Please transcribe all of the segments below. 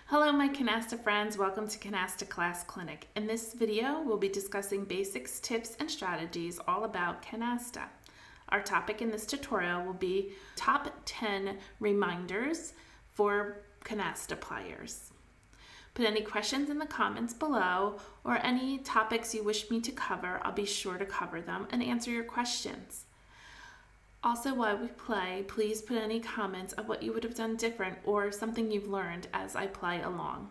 Hello my Canasta friends, welcome to Canasta Class Clinic. In this video, we'll be discussing basics, tips, and strategies all about Canasta. Our topic in this tutorial will be top 10 reminders for Canasta players. Put any questions in the comments below or any topics you wish me to cover. I'll be sure to cover them and answer your questions. Also, while we play, please put any comments of what you would have done different or something you've learned as I play along.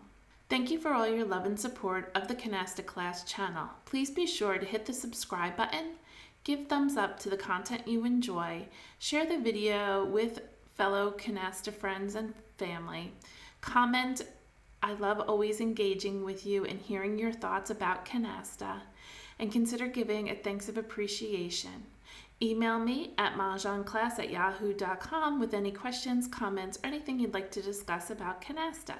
Thank you for all your love and support of the Canasta Class channel. Please be sure to hit the subscribe button, give thumbs up to the content you enjoy, share the video with fellow Canasta friends and family, comment. I love always engaging with you and hearing your thoughts about Canasta, and consider giving a thanks of appreciation. Email me at mahjongclass@yahoo.com with any questions, comments, or anything you'd like to discuss about Canasta.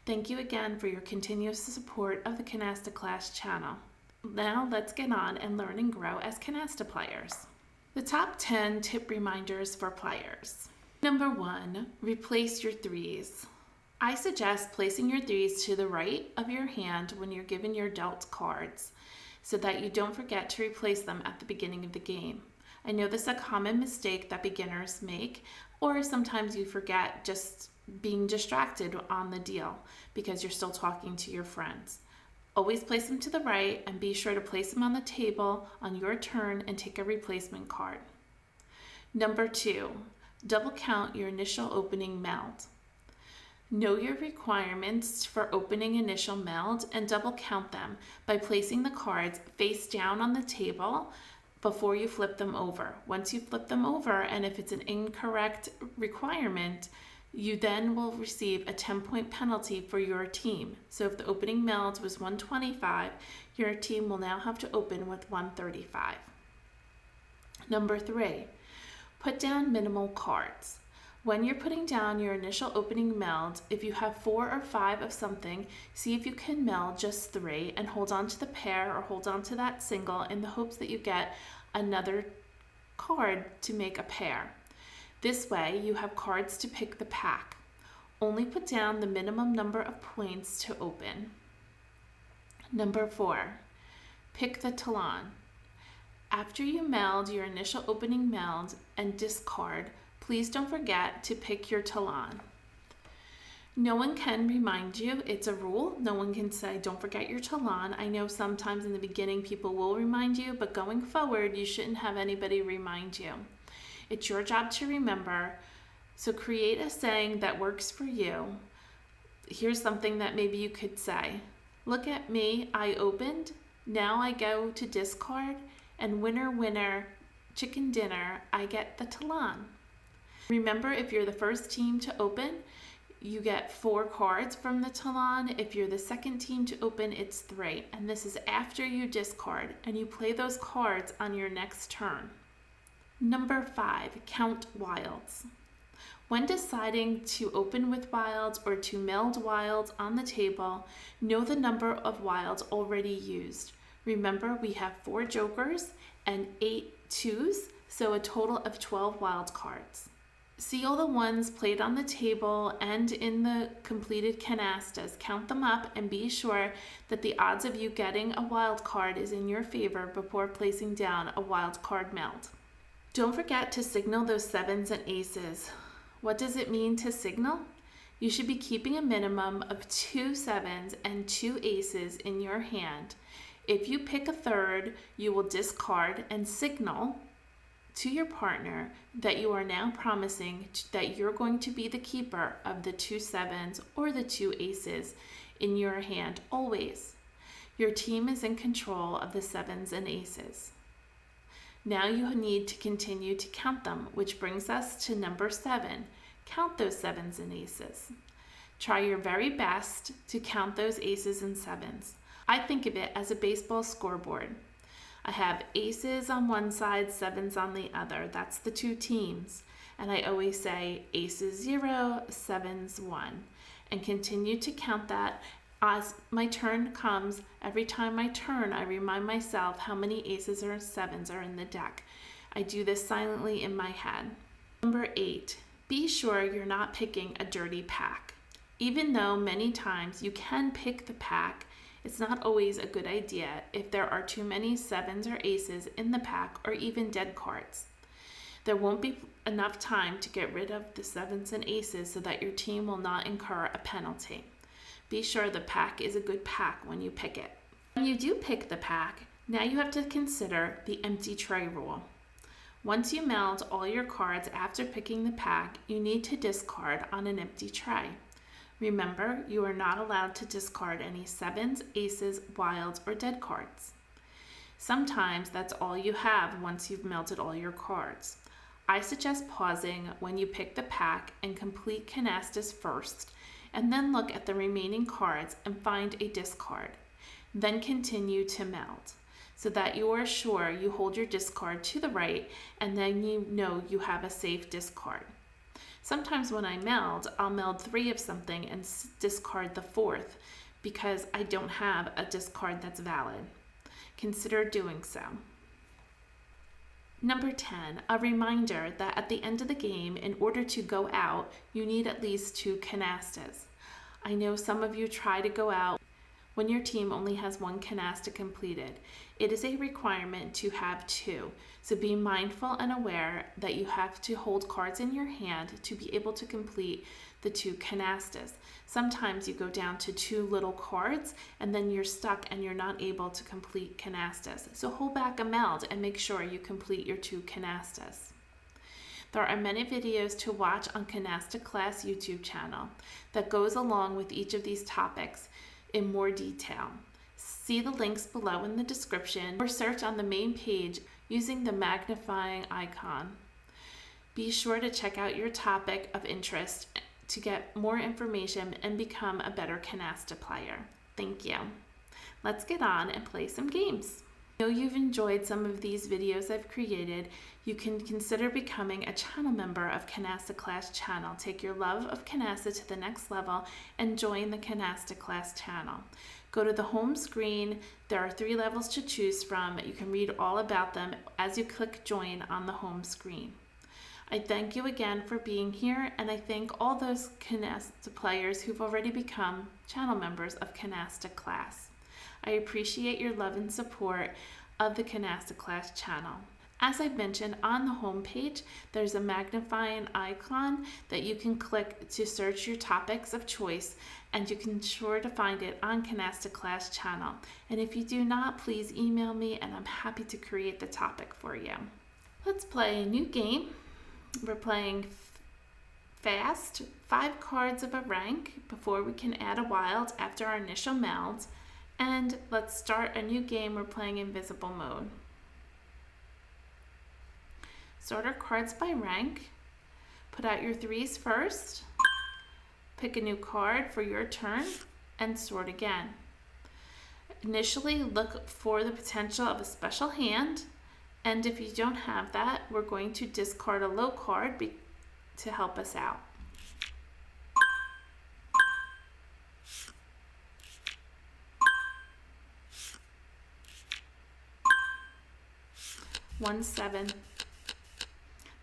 Thank you again for your continuous support of the Canasta Class channel. Now let's get on and learn and grow as Canasta players. The top 10 tip reminders for players. Number 1, replace your threes. I suggest placing your threes to the right of your hand when you're given your dealt cards, so that you don't forget to replace them at the beginning of the game. I know this is a common mistake that beginners make, or sometimes you forget just being distracted on the deal because you're still talking to your friends. Always place them to the right and be sure to place them on the table on your turn and take a replacement card. Number 2, double count your initial opening meld. Know your requirements for opening initial meld and double count them by placing the cards face down on the table before you flip them over. Once you flip them over, and if it's an incorrect requirement, you then will receive a 10-point penalty for your team. So if the opening meld was 125, your team will now have to open with 135. Number 3, put down minimal cards. When you're putting down your initial opening meld, if you have 4 or 5 of something, see if you can meld just 3 and hold on to the pair or hold on to that single in the hopes that you get another card to make a pair. This way, you have cards to pick the pack. Only put down the minimum number of points to open. Number 4, pick the talon. After you meld your initial opening meld and discard, please don't forget to pick your talon. No one can remind you, it's a rule. No one can say, don't forget your talon. I know sometimes in the beginning people will remind you, but going forward, you shouldn't have anybody remind you. It's your job to remember, so create a saying that works for you. Here's something that maybe you could say. Look at me, I opened, now I go to discard, and winner, winner, chicken dinner, I get the talon. Remember, if you're the first team to open, you get 4 cards from the talon. If you're the second team to open, it's 3. And this is after you discard, and you play those cards on your next turn. Number 5, count wilds. When deciding to open with wilds or to meld wilds on the table, know the number of wilds already used. Remember, we have 4 jokers and 8 twos, so a total of 12 wild cards. See all the ones played on the table and in the completed canastas. Count them up and be sure that the odds of you getting a wild card is in your favor before placing down a wild card meld. Don't forget to signal those 7s and aces. What does it mean to signal? You should be keeping a minimum of 2 7s and 2 aces in your hand. If you pick a third, you will discard and signal to your partner that you are now promising that you're going to be the keeper of the 2 7s or the 2 aces in your hand always. Your team is in control of the 7s and aces. Now you need to continue to count them, which brings us to number 7. Count those 7s and aces. Try your very best to count those aces and 7s. I think of it as a baseball scoreboard. I have aces on one side, 7s on the other. That's the 2 teams. And I always say aces 0, 7s 1. And continue to count that as my turn comes. Every time I turn, I remind myself how many aces or 7s are in the deck. I do this silently in my head. Number 8, be sure you're not picking a dirty pack. Even though many times you can pick the pack, it's not always a good idea if there are too many sevens or aces in the pack or even dead cards. There won't be enough time to get rid of the sevens and aces so that your team will not incur a penalty. Be sure the pack is a good pack when you pick it. When you do pick the pack, now you have to consider the empty tray rule. Once you meld all your cards after picking the pack, you need to discard on an empty tray. Remember, you are not allowed to discard any sevens, aces, wilds, or dead cards. Sometimes that's all you have once you've melted all your cards. I suggest pausing when you pick the pack and complete canastas first, and then look at the remaining cards and find a discard. Then continue to meld, so that you are sure you hold your discard to the right and then you know you have a safe discard. Sometimes when I meld, I'll meld 3 of something and discard the 4th because I don't have a discard that's valid. Consider doing so. Number 10, a reminder that at the end of the game, in order to go out, you need at least 2 canastas. I know some of you try to go out when your team only has 1 canasta completed. It is a requirement to have 2, so be mindful and aware that you have to hold cards in your hand to be able to complete the 2 canastas. Sometimes you go down to 2 little cards and then you're stuck and you're not able to complete canastas. So hold back a meld and make sure you complete your 2 canastas. There are many videos to watch on Canasta Class YouTube channel that goes along with each of these topics in more detail. See the links below in the description or search on the main page using the magnifying icon. Be sure to check out your topic of interest to get more information and become a better canasta player. Thank you. Let's get on and play some games. I know you've enjoyed some of these videos I've created. You can consider becoming a channel member of Canasta Class channel. Take your love of canasta to the next level and join the Canasta Class channel. Go to the home screen. There are 3 levels to choose from. You can read all about them as you click join on the home screen. I thank you again for being here, and I thank all those canasta players who've already become channel members of Canasta Class. I appreciate your love and support of the Canasta Class channel. As I've mentioned, on the home page, there's a magnifying icon that you can click to search your topics of choice, and you can sure to find it on Canasta Class channel. And if you do not, please email me and I'm happy to create the topic for you. Let's play a new game. We're playing fast, 5 cards of a rank before we can add a wild after our initial meld. And let's start a new game. We're playing invisible mode. Sort our cards by rank. Put out your 3s first. Pick a new card for your turn and sort again. Initially, look for the potential of a special hand. And if you don't have that, we're going to discard a low card to help us out. One 7.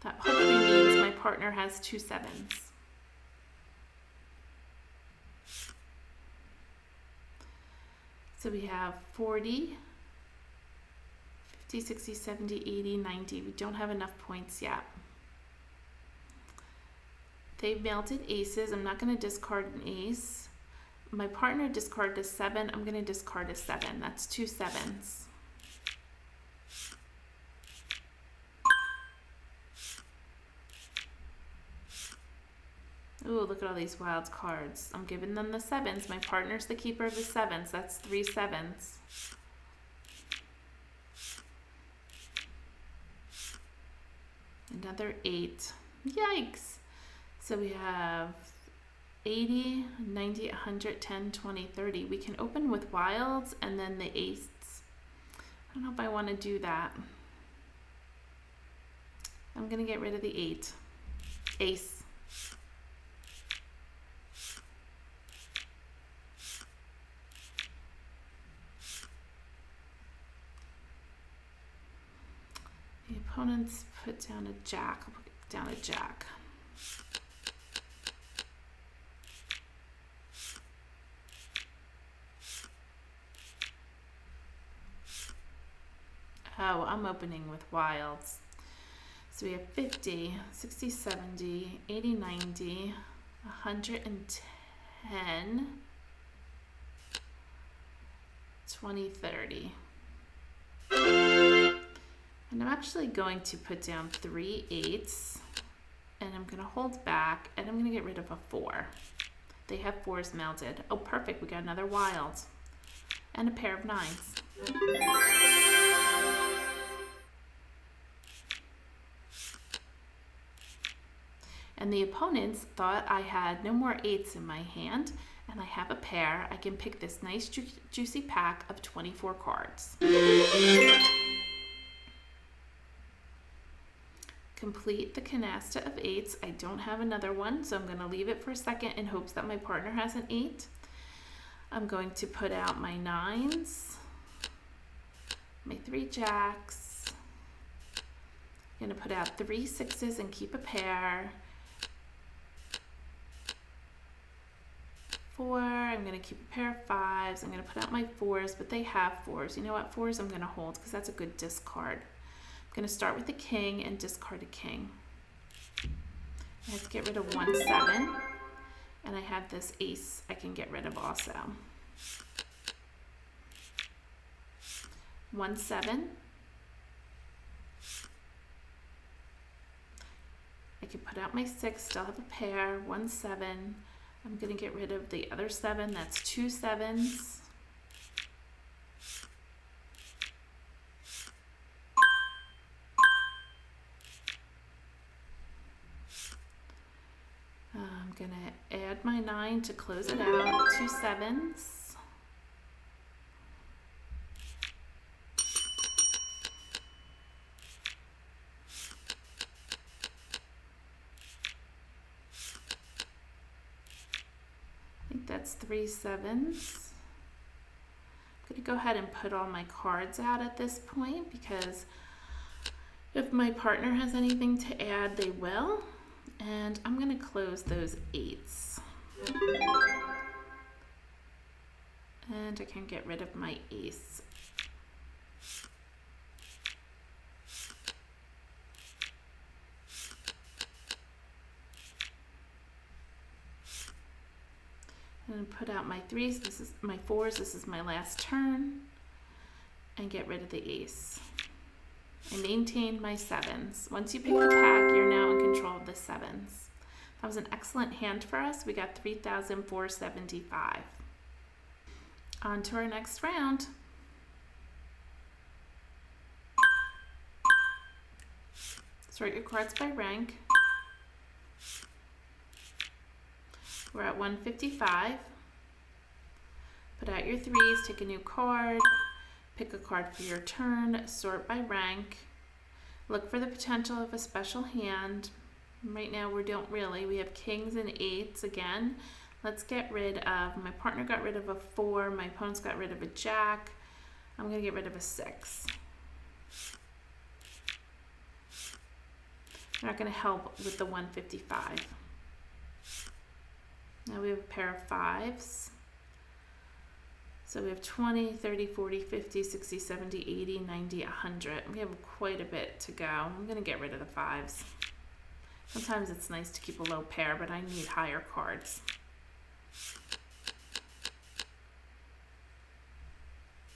That hopefully means my partner has 2 7s. So we have 40, 50, 60, 70, 80, 90. We don't have enough points yet. They've melted aces. I'm not going to discard an ace. My partner discarded a 7. I'm going to discard a 7. That's 2 7s. Ooh, look at all these wild cards. I'm giving them the 7s. My partner's the keeper of the 7s. That's 3 7s. Another 8. Yikes. So we have 80, 90, 100, 10, 20, 30. We can open with wilds and then the aces. I don't know if I want to do that. I'm going to get rid of the 8. Ace. The opponents put down a jack. I'll put down a jack. Oh, I'm opening with wilds. So we have 50, 60, 70, 80, 90, 110, 20, 30. And I'm actually going to put down 3 8s, and I'm going to hold back, and I'm going to get rid of a 4. They have 4s melted. Oh, perfect. We got another wild and a pair of 9s. And the opponents thought I had no more 8s in my hand, and I have a pair. I can pick this nice juicy pack of 24 cards. Complete the canasta of 8s. I don't have another one, so I'm going to leave it for a second in hopes that my partner has an 8. I'm going to put out my 9s, my 3 jacks. I'm going to put out 3 6s and keep a pair. 4, I'm going to keep a pair of 5s. I'm going to put out my 4s, but they have 4s. You know what? 4s I'm going to hold because that's a good discard. I'm going to start with the king and discard a king. I have to get rid of 1 7, and I have this ace I can get rid of also. 1 7. I can put out my 6, still have a pair. 1 7. I'm going to get rid of the other 7. That's 2 7s. I'm going to add my 9 to close it out. 2 7s. I think that's 3 7s. I'm going to go ahead and put all my cards out at this point because if my partner has anything to add, they will. And I'm going to close those 8s. And I can get rid of my ace. And put out my 3s, this is my 4s, this is my last turn, and get rid of the ace. I maintained my 7s. Once you pick the pack, you're now in control of the 7s. That was an excellent hand for us. We got 3,475. On to our next round. Sort your cards by rank. We're at 155. Put out your 3s, take a new card, pick a card for your turn, sort by rank, look for the potential of a special hand. Right now we don't really. We have kings and 8s again. Let's get rid of, my partner got rid of a 4, my opponent's got rid of a jack. I'm going to get rid of a 6. They're not going to help with the 155. Now we have a pair of 5s. So we have 20, 30, 40, 50, 60, 70, 80, 90, 100. We have quite a bit to go. I'm going to get rid of the 5s. Sometimes it's nice to keep a low pair, but I need higher cards.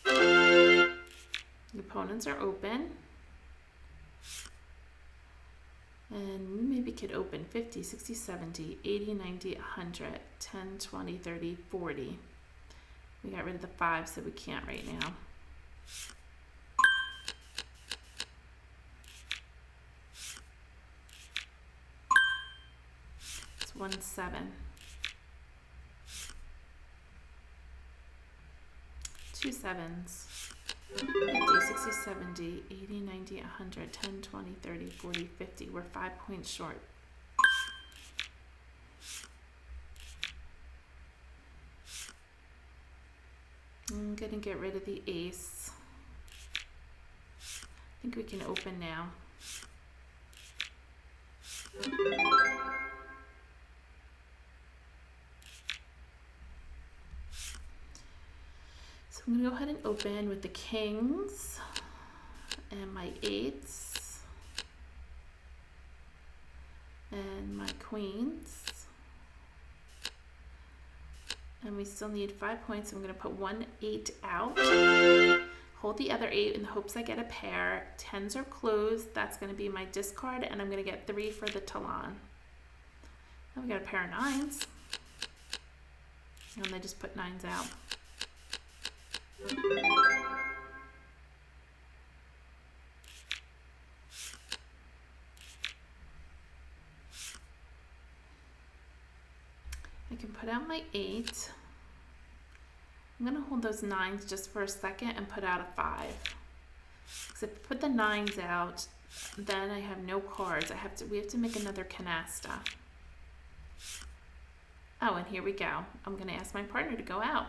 The opponents are open. And we maybe could open 50, 60, 70, 80, 90, 100, 10, 20, 30, 40. We got rid of the 5, so we can't right now. It's 1 7. 2 7s. 50, 60, 70, 80, 90, 100, 10, 20, 30, 40, 50. We're 5 points short. I'm going to get rid of the ace. I think we can open now. So I'm going to go ahead and open with the kings and my eights, and my queens. And we still need 5 points. I'm going to put 1 8 out. Hold the other 8 in the hopes I get a pair. 10s are closed. That's going to be my discard, and I'm going to get 3 for the talon. Now we got a pair of 9s. And they just put 9s out. I can put out my 8. I'm going to hold those 9s just for a second and put out a 5. Because if I put the 9s out, then I have no cards. We have to make another canasta. Oh, and here we go. I'm going to ask my partner to go out.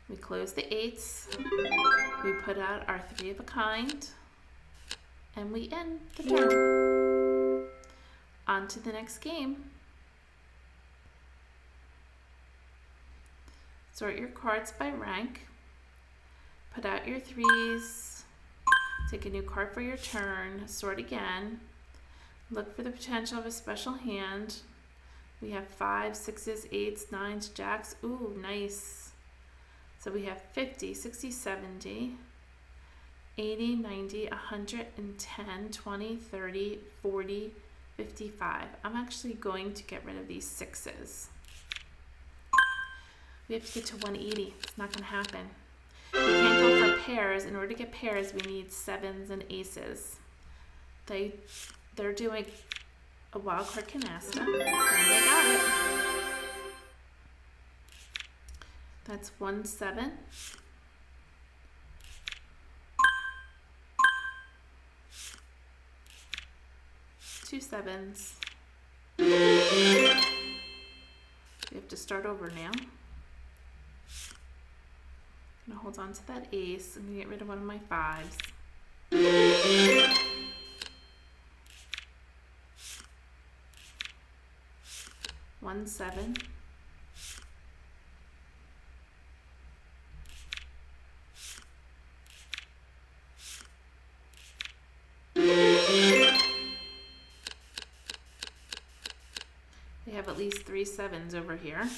We close the 8s. We put out our 3 of a kind. And we end the turn. On to the next game. Sort your cards by rank. Put out your 3s. Take a new card for your turn. Sort again. Look for the potential of a special hand. We have 5s, 6s, 8s, 9s, jacks. Ooh, nice. So we have 50, 60, 70, 80, 90, 110, 20, 30, 40, 55. I'm actually going to get rid of these 6s. We have to get to 180. It's not going to happen. We can't go for pairs. In order to get pairs, we need 7s and aces. They're doing a wild card canasta, and they got it. That's 1 7. Two 7s. We have to start over now. I'm gonna hold on to that ace. I'm gonna get rid of one of my 5s. 1 7. They have at least 3 7s over here.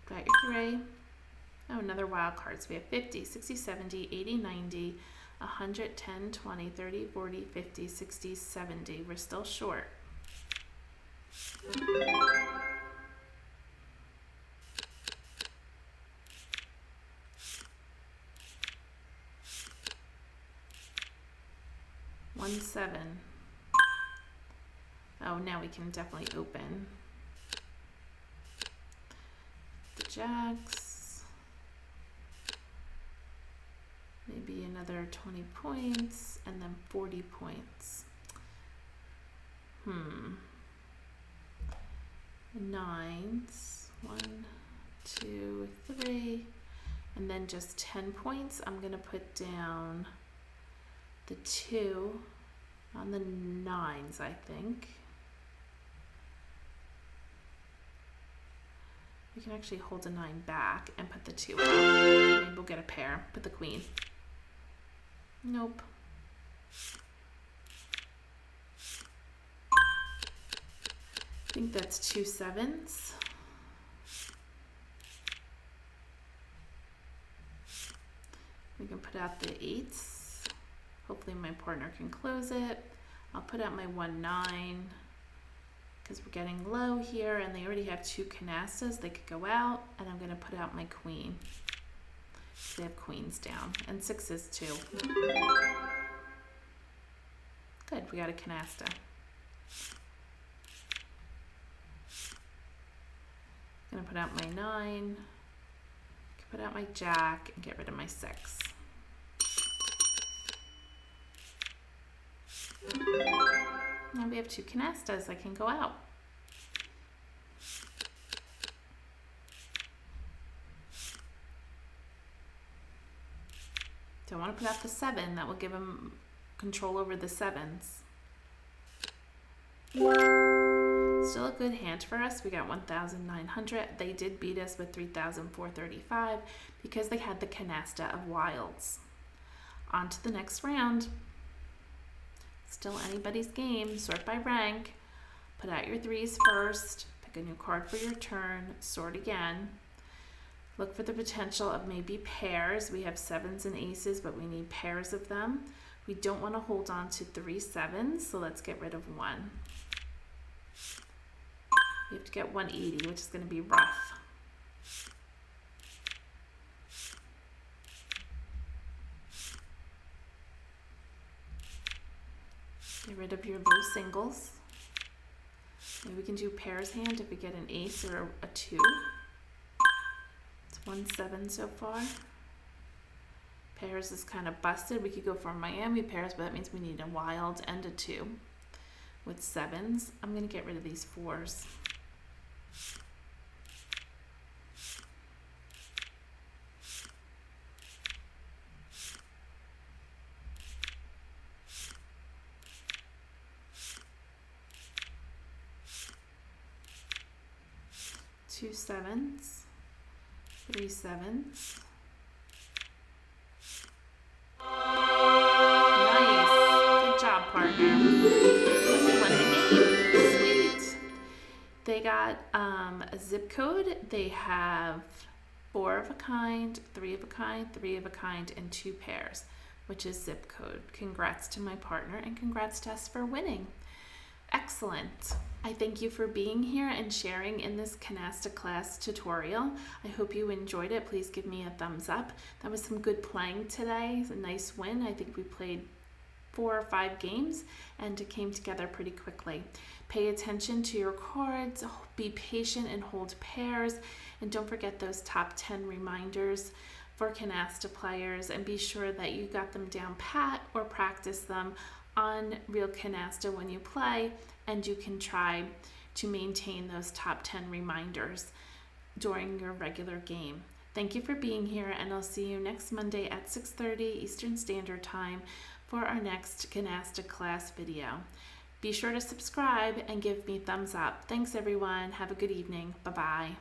Got your 3. Oh, another wild card. So we have 50, 60, 70, 80, 90, 110, 20, 30, 40, 50, 60, 70. We're still short. One 7. Oh, now we can definitely open. The jacks. Maybe another 20 points and then 40 points. 9s. 1, 2, 3. And then just 10 points. I'm going to put down the 2 on the 9s, I think. We can actually hold a 9 back and put the 2 out. Maybe we'll get a pair. Put the queen. Nope. I think that's 2 7s. We can put out the 8s. Hopefully my partner can close it. I'll put out my 1 9 because we're getting low here and they already have 2 canastas. They could go out, and I'm going to put out my queen. They have queens down and 6s too. Good, we got a canasta. I'm going to put out my 9, put out my jack, and get rid of my 6. Now we have 2 canastas that can go out. So I want to put out the 7. That will give him control over the 7s. Still a good hand for us. We got 1,900. They did beat us with 3,435 because they had the canasta of wilds. On to the next round. Still anybody's game. Sort by rank. Put out your 3s first. Pick a new card for your turn. Sort again. Look for the potential of maybe pairs. We have 7s and aces, but we need pairs of them. We don't want to hold on to 3 7s, so let's get rid of 1. We have to get 180, which is going to be rough. Get rid of your low singles. Maybe we can do pairs hand if we get an ace or a 2. It's 1 7 so far. Pairs is kind of busted. We could go for Miami pairs, but that means we need a wild and a 2. With 7s, I'm going to get rid of these 4s. Two 7s, 3 7s. Nice. Good job, partner. We won the game. Sweet. They got a zip code. They have 4 of a kind, 3 of a kind, 3 of a kind, and 2 pairs, which is zip code. Congrats to my partner and congrats to us for winning. Excellent. I thank you for being here and sharing in this Canasta Class tutorial. I hope you enjoyed it. Please give me a thumbs up. That was some good playing today. It's a nice win. I think we played 4 or 5 games and it came together pretty quickly. Pay attention to your cards, be patient and hold pairs, and don't forget those top 10 reminders for Canasta players, and be sure that you got them down pat or practice them on real Canasta when you play, and you can try to maintain those top 10 reminders during your regular game. Thank you for being here, and I'll see you next Monday at 6:30 Eastern Standard Time for our next Canasta Class video. Be sure to subscribe and give me thumbs up. Thanks everyone. Have a good evening. Bye-bye.